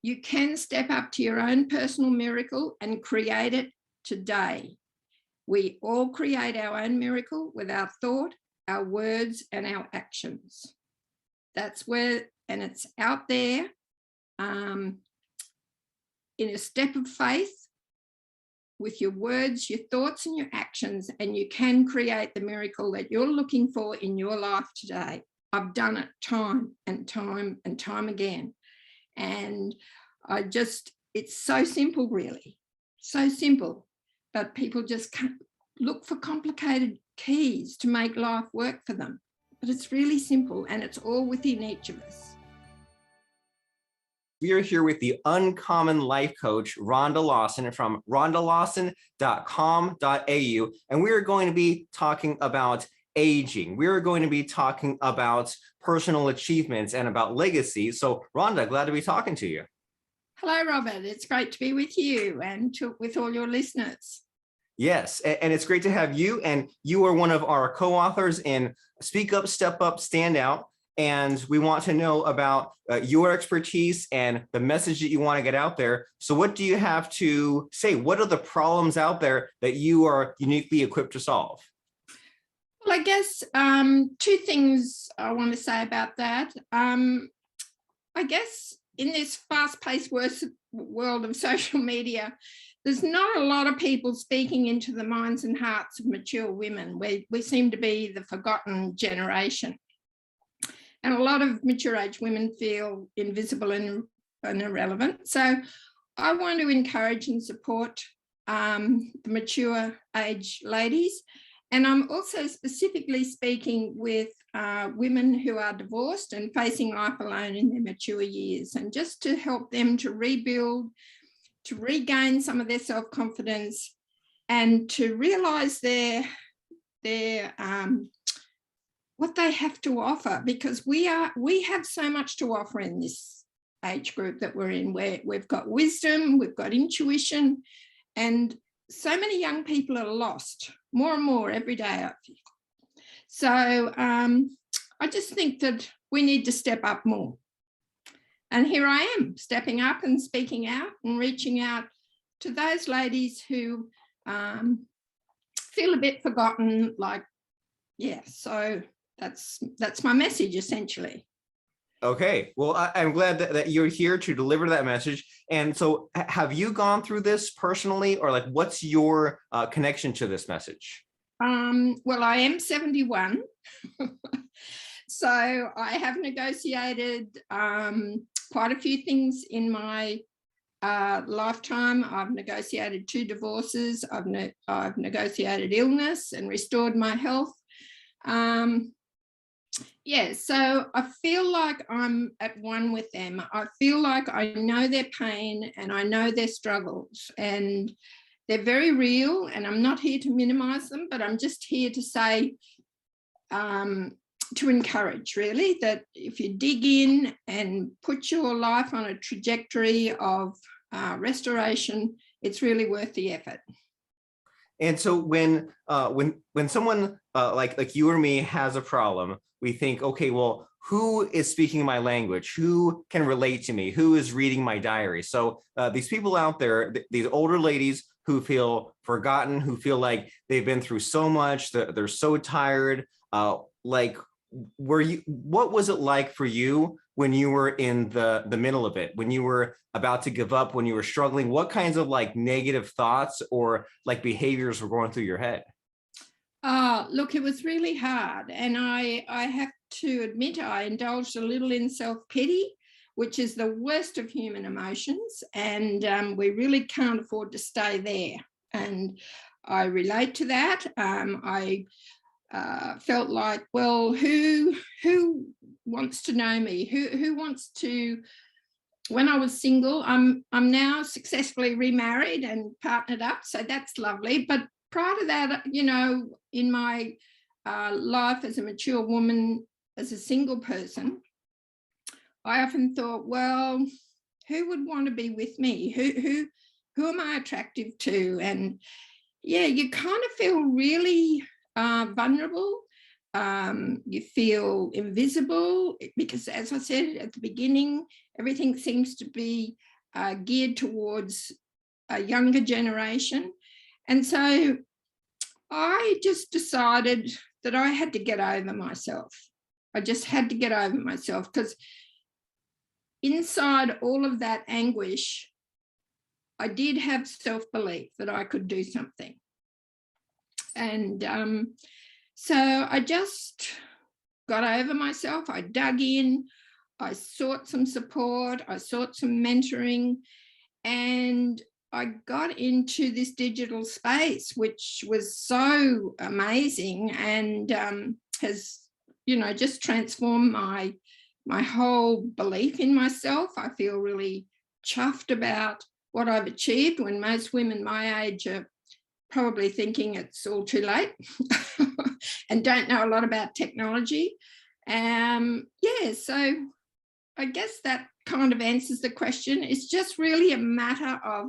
You can step up to your own personal miracle and create it today. We all create our own miracle with our thought, our words, and our actions. That's where, and it's out there in a step of faith with your words, your thoughts, and your actions, and you can create the miracle that you're looking for in your life today. I've done it time and time and time again. And it's so simple, really, so simple, but people just can't look for complicated keys to make life work for them. But it's really simple, and it's all within each of us. We are here with the Uncommon Life Coach, Rhonda Lawson, from rhondalawson.com.au, and we are going to be talking about aging. We are going to be talking about personal achievements and about legacy. So, Rhonda, glad to be talking to you. Hello, Robert. It's great to be with you and with all your listeners. Yes, and it's great to have you. And you are one of our co-authors in Speak Up, Step Up, Stand Out. And we want to know about your expertise and the message that you want to get out there. So what do you have to say? What are the problems out there that you are uniquely equipped to solve? Well, I guess two things I want to say about that. I guess in this fast-paced world of social media, there's not a lot of people speaking into the minds and hearts of mature women. We seem to be the forgotten generation. And a lot of mature age women feel invisible and irrelevant. So I want to encourage and support the mature age ladies. And I'm also specifically speaking with women who are divorced and facing life alone in their mature years, and just to help them to rebuild, to regain some of their self-confidence, and to realise what they have to offer, because we have so much to offer in this age group that we're in, where we've got wisdom, we've got intuition, and so many young people are lost more and more every day, I feel. So I just think that we need to step up more. And here I am, stepping up and speaking out and reaching out to those ladies who feel a bit forgotten, so that's my message, essentially. Okay, well, I'm glad that you're here to deliver that message. And so have you gone through this personally, or what's your connection to this message? Well, I am 71. So I have negotiated quite a few things in my lifetime. I've negotiated 2 divorces. I've negotiated illness and restored my health. Yeah, so I feel like I'm at one with them. I feel like I know their pain and I know their struggles, and they're very real, and I'm not here to minimize them, but I'm just here to say, to encourage, really, that if you dig in and put your life on a trajectory of restoration, it's really worth the effort. And so when someone like you or me has a problem, we think, okay, well, who is speaking my language? Who can relate to me? Who is reading my diary? So these people out there, these older ladies who feel forgotten, who feel like they've been through so much, they're so tired. What was it like for you when you were in the middle of it, when you were about to give up, when you were struggling? What kinds of negative thoughts or behaviors were going through your head? Look, it was really hard. And I have to admit, I indulged a little in self-pity, which is the worst of human emotions. And we really can't afford to stay there. And I relate to that. I felt like, well, who wants to know me? Who wants to? When I was single, I'm now successfully remarried and partnered up, so that's lovely. But prior to that, in my life as a mature woman, as a single person, I often thought, well, who would want to be with me? Who am I attractive to? And yeah, you kind of feel really vulnerable. You feel invisible because, as I said at the beginning, everything seems to be geared towards a younger generation. And so I just decided that I had to get over myself. I just had to get over myself, because inside all of that anguish, I did have self-belief that I could do something. And so I just got over myself. I dug in, I sought some support, I sought some mentoring, and I got into this digital space, which was so amazing, and has, just transformed my whole belief in myself. I feel really chuffed about what I've achieved, when most women my age are probably thinking it's all too late and don't know a lot about technology. So I guess that kind of answers the question. It's just really a matter of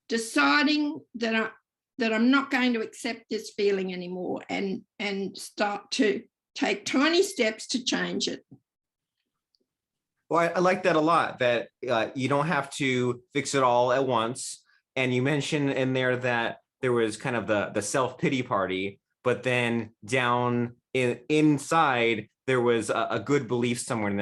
deciding that I'm not going to accept this feeling anymore, and start to take tiny steps to change it. Well, I like that a lot, that you don't have to fix it all at once. And you mentioned in there that there was kind of the self-pity party, but then down inside there was a good belief somewhere in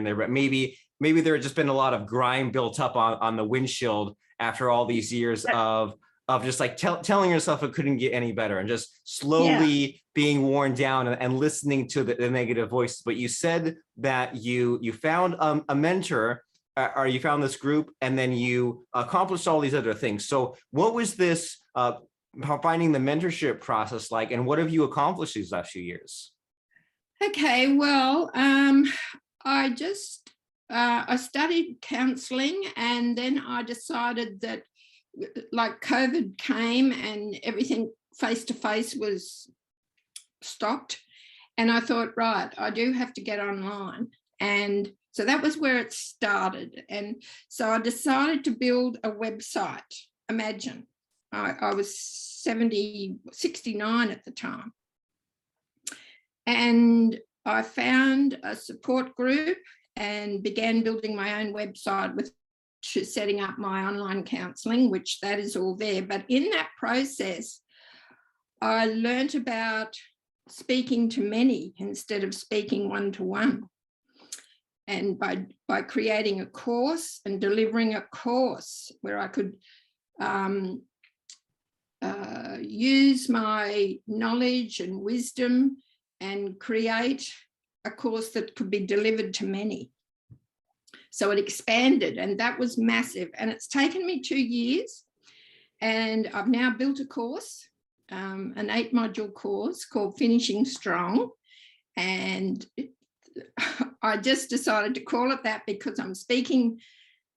there. But maybe there had just been a lot of grime built up on the windshield after all these years of just like telling yourself it couldn't get any better, and just slowly being worn down and listening to the negative voices. But you said that you found a mentor, or you found this group, and then you accomplished all these other things. So what was this finding the mentorship process like, and what have you accomplished these last few years? Okay, well, I studied counseling, and then I decided that, like, COVID came and everything face-to-face was stopped. And I thought, right, I do have to get online. And so that was where it started. And so I decided to build a website. Imagine, I was 69 at the time. And I found a support group and began building my own website, with setting up my online counseling, which that is all there. But in that process, I learned about speaking to many instead of speaking one-to-one. And by creating a course and delivering a course where I could use my knowledge and wisdom and create a course that could be delivered to many. So it expanded, and that was massive. And it's taken me 2 years, and I've now built a course, an 8-module course called Finishing Strong. And I just decided to call it that because I'm speaking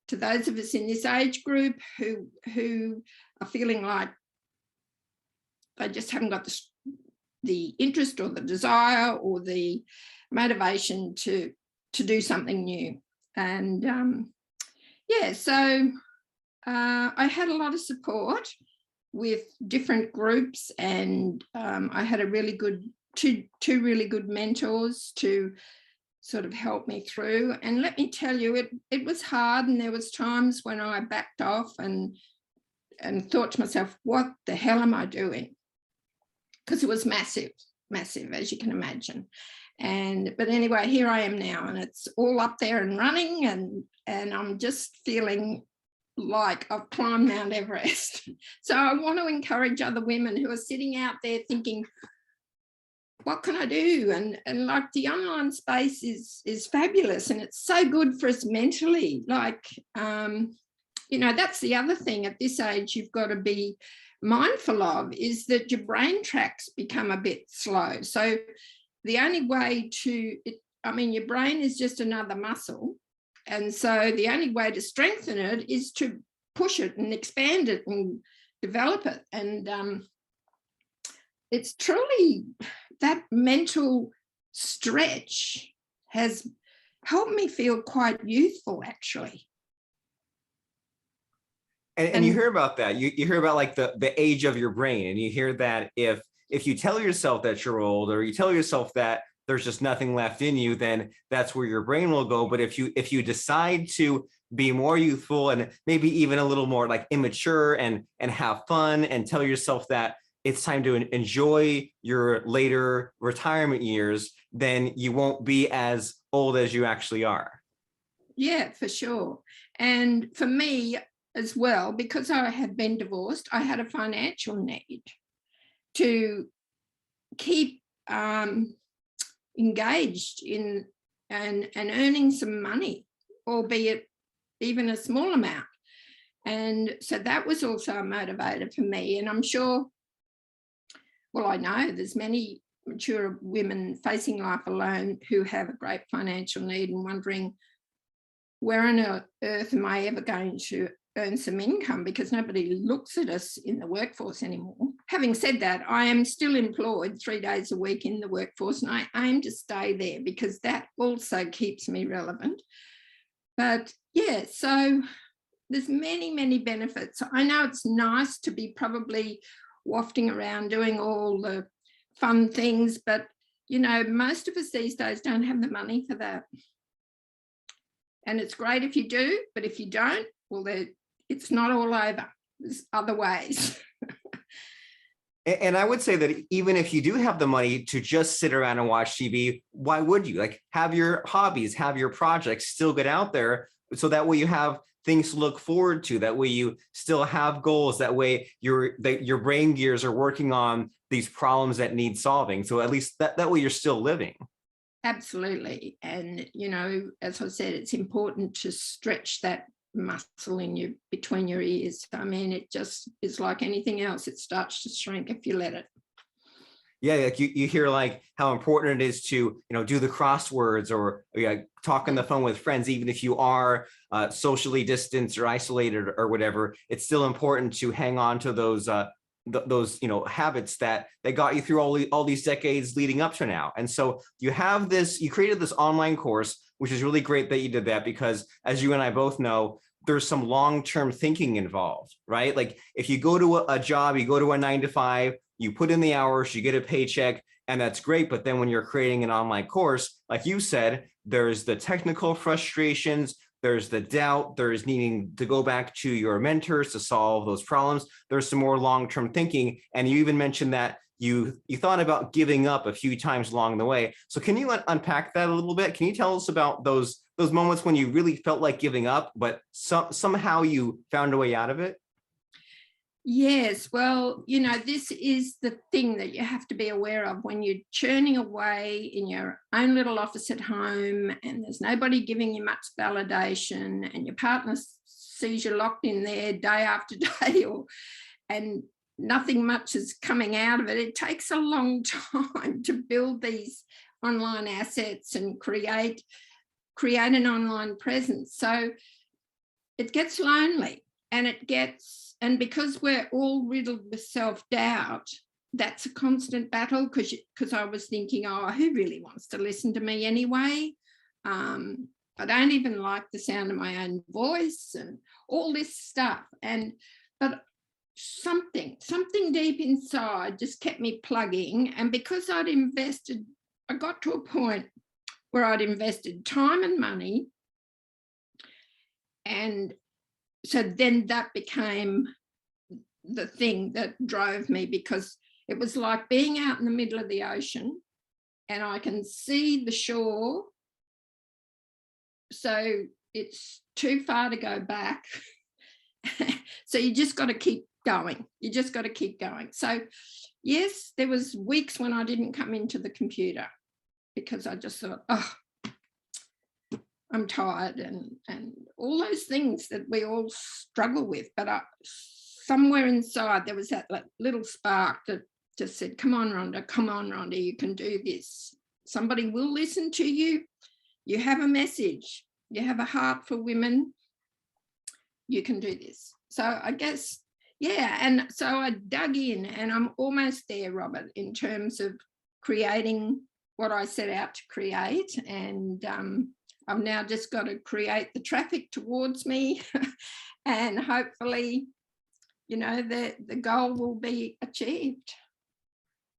to those of us in this age group who are feeling like they just haven't got the interest or the desire or the motivation to do something new. And so I had a lot of support with different groups, and I had a really good two really good mentors to sort of help me through. And let me tell you, it was hard, and there was times when I backed off and thought to myself, what the hell am I doing? Because it was massive, as you can imagine. But anyway, here I am now, and it's all up there and running, and I'm just feeling like I've climbed Mount Everest. So I want to encourage other women who are sitting out there thinking, what can I do? And like, the online space is fabulous, and it's so good for us mentally. Like, that's the other thing at this age you've got to be mindful of, is that your brain tracks become a bit slow. So the only way your brain is just another muscle. And so the only way to strengthen it is to push it and expand it and develop it. And it's truly, that mental stretch has helped me feel quite youthful, actually. And you hear about that. You hear about like the age of your brain, and you hear that if you tell yourself that you're old, or you tell yourself that there's just nothing left in you, then that's where your brain will go. But if you decide to be more youthful and maybe even a little more like immature and have fun and tell yourself that it's time to enjoy your later retirement years, then you won't be as old as you actually are. Yeah, for sure. And for me as well, because I had been divorced, I had a financial need to keep engaged in and earning some money, albeit even a small amount. And so that was also a motivator for me. And I'm sure, well, I know there's many mature women facing life alone who have a great financial need and wondering, where on earth am I ever going to earn some income, because nobody looks at us in the workforce anymore. Having said that, I am still employed 3 days a week in the workforce, and I aim to stay there because that also keeps me relevant. But yeah, so there's many, many benefits. I know it's nice to be probably wafting around doing all the fun things, but you know, most of us these days don't have the money for that. And it's great if you do, but if you don't, well, it's not all over. There's other ways. And I would say that even if you do have the money to just sit around and watch TV, why would you? Like, have your hobbies, have your projects, still get out there, so that way you have things to look forward to. That way you still have goals. That way your brain gears are working on these problems that need solving. So at least that way you're still living. Absolutely. And, you know, as I said, it's important to stretch that muscle in you between your ears. I mean, it just is like anything else. It starts to shrink if you let it. Yeah, like you hear like how important it is to, you know, do the crosswords or talk on the phone with friends, even if you are socially distanced or isolated or whatever. It's still important to hang on to those you know, habits that got you through all these decades leading up to now. And so you created this online course, which is really great that you did that, because as you and I both know, there's some long-term thinking involved, right? Like if you go to a job, you go to a 9-to-5, you put in the hours, you get a paycheck, and that's great. But then when you're creating an online course, like you said, there's the technical frustrations, there's the doubt, there's needing to go back to your mentors to solve those problems. There's some more long-term thinking. And you even mentioned that you thought about giving up a few times along the way. So can you unpack that a little bit? Can you tell us about those moments when you really felt like giving up, but somehow you found a way out of it? Yes, well, you know, this is the thing that you have to be aware of when you're churning away in your own little office at home and there's nobody giving you much validation and your partner sees you locked in there day after day, and nothing much is coming out of it. It takes a long time to build these online assets and create an online presence. So it gets lonely, and because we're all riddled with self-doubt, that's a constant battle, because I was thinking, oh, who really wants to listen to me anyway? I don't even like the sound of my own voice and all this stuff. But something deep inside just kept me plugging. And because I got to a point where I'd invested time and money, and so then that became the thing that drove me, because it was like being out in the middle of the ocean and I can see the shore, so it's too far to go back. So you just got to keep going. You just got to keep going. So yes, there was weeks when I didn't come into the computer because I just thought, oh, I'm tired, and all those things that we all struggle with. But somewhere inside there was that little spark that just said, come on, Rhonda, you can do this. Somebody will listen to you. You have a message. You have a heart for women. You can do this. So I guess, yeah. And so I dug in, and I'm almost there, Robert, in terms of creating what I set out to create. And I've now just got to create the traffic towards me and hopefully, you know, the goal will be achieved.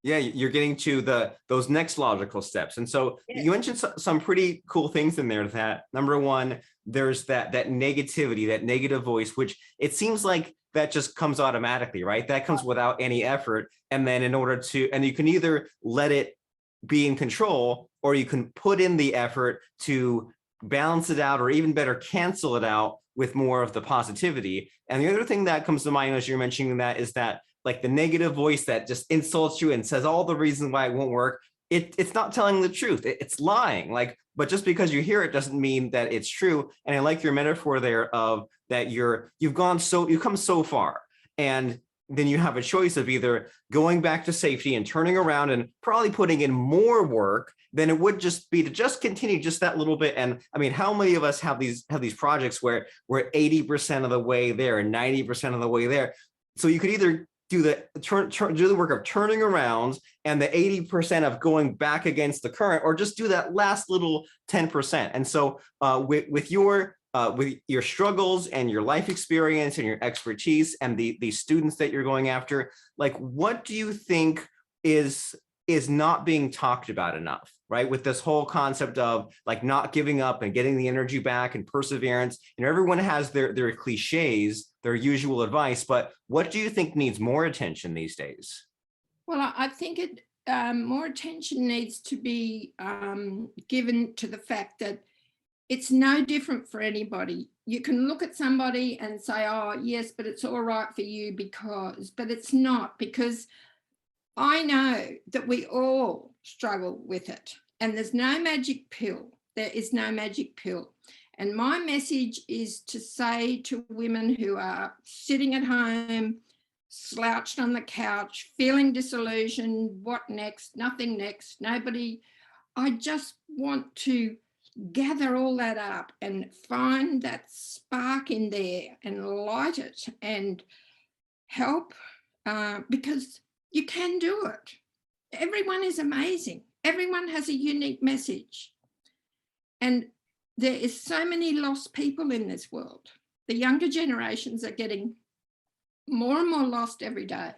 Yeah, you're getting to those next logical steps. And so Yeah. you mentioned some pretty cool things in there. That number one, there's that negativity, that negative voice, which it seems like that just comes automatically, right? That comes without any effort. And then and you can either let it be in control, or you can put in the effort to balance it out, or even better, cancel it out with more of the positivity. And the other thing that comes to mind as you're mentioning that is that, like, the negative voice that just insults you and says all the reasons why it won't work, it's not telling the truth. It's lying. Like, but just because you hear it doesn't mean that it's true. And I like your metaphor there of that you've come so far, and then you have a choice of either going back to safety and turning around and probably putting in more work than it would just be to just continue just that little bit. And I mean, how many of us have these projects where we're 80% of the way there and 90% of the way there? So you could either do the work of turning around and the 80% of going back against the current, or just do that last little 10%. And so with your struggles and your life experience and your expertise and the students that you're going after, like, what do you think is not being talked about enough, right? With this whole concept of like not giving up and getting the energy back and perseverance, everyone has their cliches, their usual advice, but what do you think needs more attention these days? Well, I think more attention needs to be given to the fact that it's no different for anybody. You can look at somebody and say, oh, yes, but it's all right for you but it's not, because I know that we all struggle with it, and there's no magic pill. There is no magic pill. And my message is to say to women who are sitting at home, slouched on the couch, feeling disillusioned, what next? Nothing next, nobody. I just want to gather all that up and find that spark in there and light it and help, because you can do it. Everyone is amazing. Everyone has a unique message. And there is so many lost people in this world. The younger generations are getting more and more lost every day.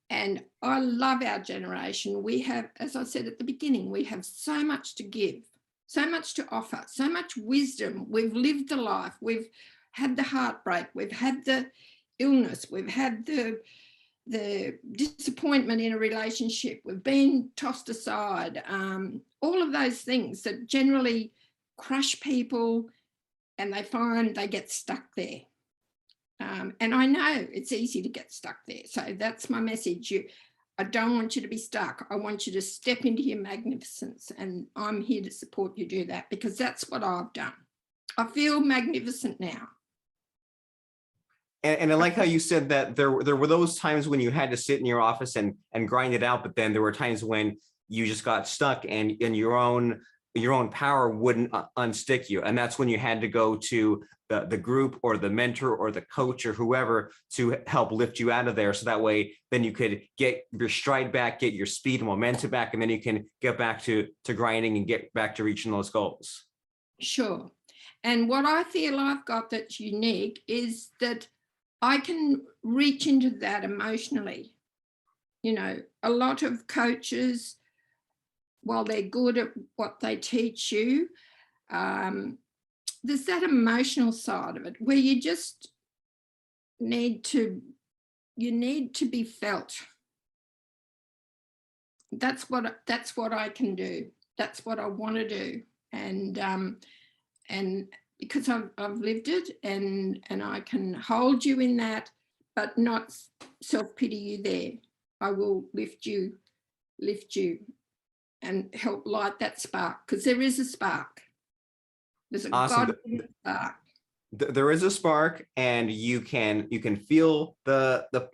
And I love our generation. We have, as I said at the beginning, we have so much to give, so much to offer, so much wisdom. We've lived the life. We've had the heartbreak. We've had the illness. We've had the disappointment in a relationship. We've been tossed aside. All of those things that generally crush people, and they find they get stuck there. And I know it's easy to get stuck there. So that's my message. I don't want you to be stuck. I want you to step into your magnificence, and I'm here to support you do that, because that's what I've done. I feel magnificent now. And I like how you said that there were those times when you had to sit in your office and grind it out, but then there were times when you just got stuck and your own power wouldn't unstick you. And that's when you had to go to the group or the mentor or the coach or whoever to help lift you out of there. So that way, then you could get your stride back, get your speed and momentum back, and then you can get back to grinding and get back to reaching those goals. Sure. And what I feel I've got that's unique is that I can reach into that emotionally. A lot of coaches, while they're good at what they teach you, there's that emotional side of it where you just need to be felt. That's what I can do. That's what I want to do. And because I've lived it, and I can hold you in that, but not self-pity you there. I will lift you and help light that spark, because there is a spark. There's a Awesome. spark. There is a spark, and you can feel the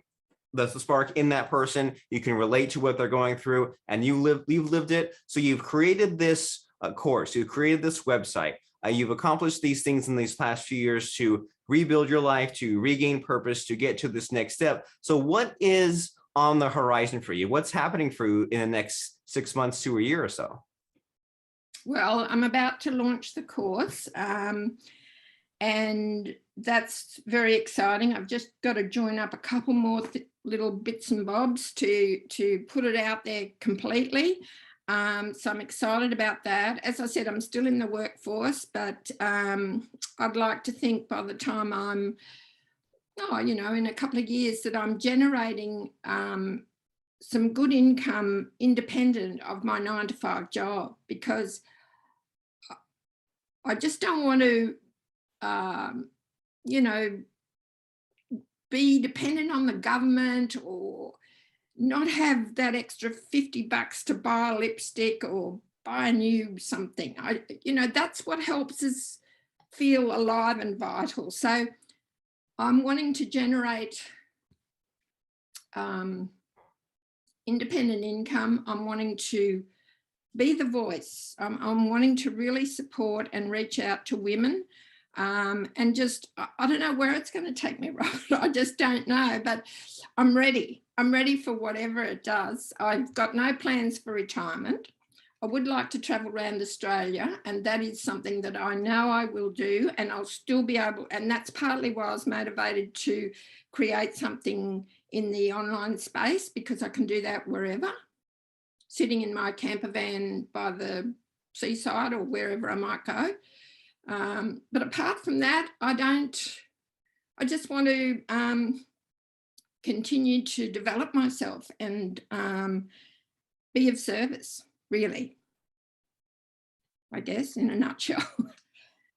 spark in that person. You can relate to what they're going through, and you've lived it. So you've created this course, you've created this website. You've accomplished these things in these past few years to rebuild your life, to regain purpose, to get to this next step. So what is on the horizon for you? What's happening for you in the next 6 months to a year or so? Well, I'm about to launch the course, and that's very exciting. I've just got to join up a couple more little bits and bobs to put it out there completely. So I'm excited about that. As I said, I'm still in the workforce, but I'd like to think by the time I'm, in a couple of years, that I'm generating some good income independent of my 9-to-5 job, because I just don't want to, be dependent on the government, or not have that extra $50 to buy a lipstick or buy a new something. That's what helps us feel alive and vital. So I'm wanting to generate independent income. I'm wanting to be the voice. I'm wanting to really support and reach out to women. And just, I don't know where it's going to take me, Robert. I just don't know, but I'm ready. I'm ready for whatever it does. I've got no plans for retirement. I would like to travel around Australia, and that is something that I know I will do, and I'll still be able, and that's partly why I was motivated to create something in the online space, because I can do that wherever, sitting in my camper van by the seaside or wherever I might go. But apart from that, I just want to continue to develop myself and be of service, really, I guess, in a nutshell.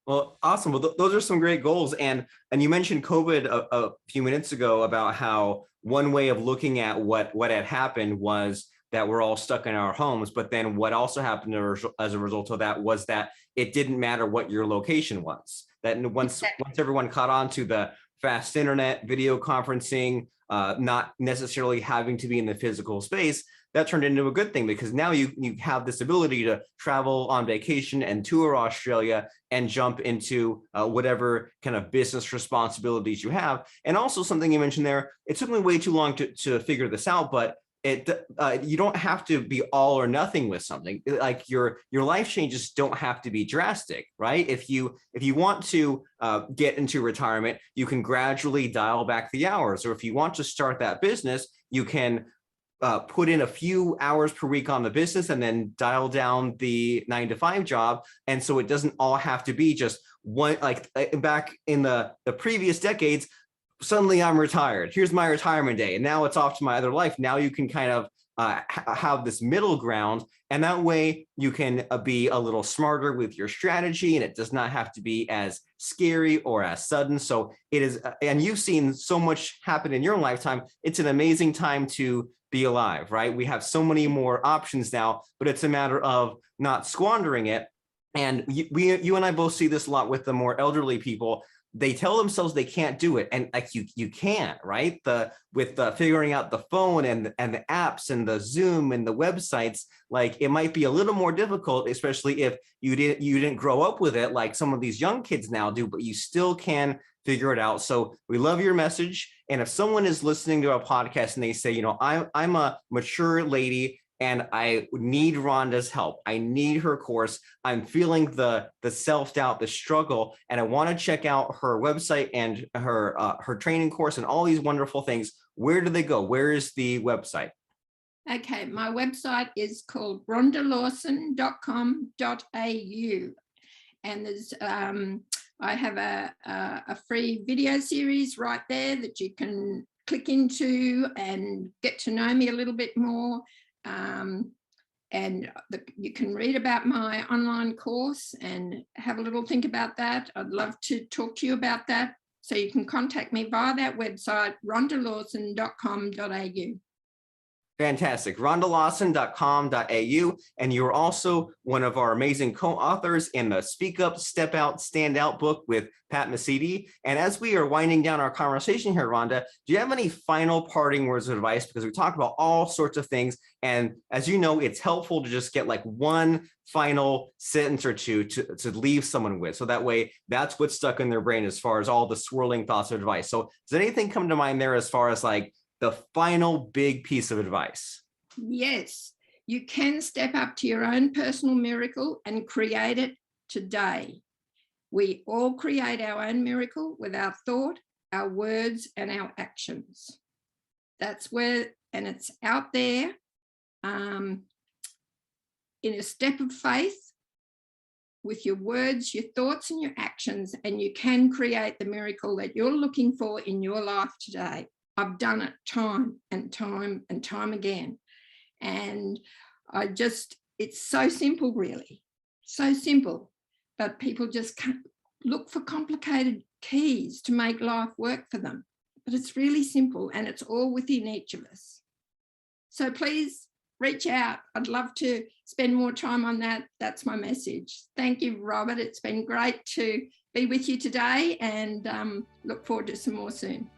Well, awesome. Well, those are some great goals. And you mentioned COVID a few minutes ago about how one way of looking at what had happened was that we're all stuck in our homes. But then what also happened as a result of that was that it didn't matter what your location was. That once everyone caught on to the fast internet, video conferencing, not necessarily having to be in the physical space, that turned into a good thing, because now you have this ability to travel on vacation and tour Australia and jump into whatever kind of business responsibilities you have. And also something you mentioned there, it took me way too long to figure this out, but you don't have to be all or nothing with something. Like your life changes don't have to be drastic, right? If you want to get into retirement, you can gradually dial back the hours. Or if you want to start that business, you can put in a few hours per week on the business and then dial down the 9-to-5 job. And so it doesn't all have to be just one, like back in the previous decades, suddenly I'm retired. Here's my retirement day. And now it's off to my other life. Now you can kind of have this middle ground. And that way you can be a little smarter with your strategy, and it does not have to be as scary or as sudden. So it is, and you've seen so much happen in your lifetime. It's an amazing time to be alive, right? We have so many more options now, but it's a matter of not squandering it. And you and I both see this a lot with the more elderly people. They tell themselves they can't do it, and like you can, right? With figuring out the phone and the apps and the Zoom and the websites, like it might be a little more difficult, especially if you didn't grow up with it like some of these young kids now do, but you still can figure it out. So we love your message. And if someone is listening to a podcast and they say, I'm a mature lady and I need Rhonda's help, I need her course, I'm feeling the self-doubt, the struggle, and I want to check out her website and her training course and all these wonderful things, where do they go? Where is the website? Okay, my website is called rhondalawson.com.au, and there's I have a free video series right there that you can click into and get to know me a little bit more. And you can read about my online course and have a little think about that. I'd love to talk to you about that. So you can contact me via that website, rhondalawson.com.au. Fantastic. rhondalawson.com.au. And you're also one of our amazing co-authors in the Speak Up, Step Out, Stand Out book with Pat Mesiti. And as we are winding down our conversation here, Rhonda, do you have any final parting words of advice? Because we talked about all sorts of things. And as you know, it's helpful to just get like one final sentence or two to leave someone with. So that way, that's what's stuck in their brain as far as all the swirling thoughts of advice. So does anything come to mind there as far as like the final big piece of advice? Yes, you can step up to your own personal miracle and create it today. We all create our own miracle with our thought, our words, and our actions. That's where, and it's out there in a step of faith with your words, your thoughts and your actions, and you can create the miracle that you're looking for in your life today. I've done it time and time and time again. And it's so simple, really, so simple, but people just can't look for complicated keys to make life work for them. But it's really simple, and it's all within each of us. So please reach out. I'd love to spend more time on that. That's my message. Thank you, Robert. It's been great to be with you today, and look forward to some more soon.